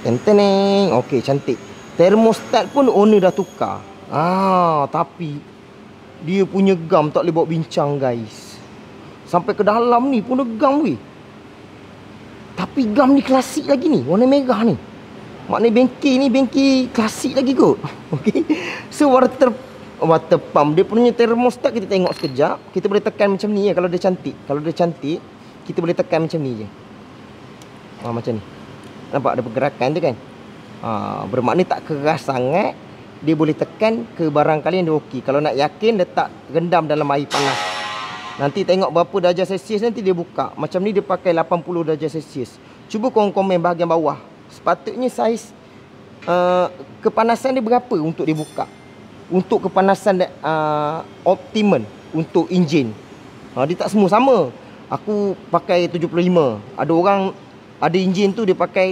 Tenteneng. Okey, cantik. Termostat pun owner dah tukar. Tapi dia punya gam tak boleh bawa bincang, guys. Sampai ke dalam ni pun ada gam weh. Tapi gam ni klasik lagi ni, warna merah ni. Maknanya bengkel ni bengkel klasik lagi kot. Okey. So water pump dia punya termostat kita tengok sekejap. Kita boleh tekan macam ni ya kalau dia cantik. Kalau dia cantik, kita boleh tekan macam ni je. Macam ni. Nampak ada pergerakan tu kan? Bermakna tak keras sangat. Dia boleh tekan ke barang kalian dia okey. Kalau nak yakin, letak rendam dalam air panas. Nanti tengok berapa darjah Celsius, nanti dia buka. Macam ni dia pakai 80 darjah Celsius. Cuba korang komen bahagian bawah. Sepatutnya saiz kepanasan dia berapa untuk dibuka. Untuk kepanasan optimum untuk enjin. Dia tak semua sama. Aku pakai 75. Ada orang ada enjin tu dia pakai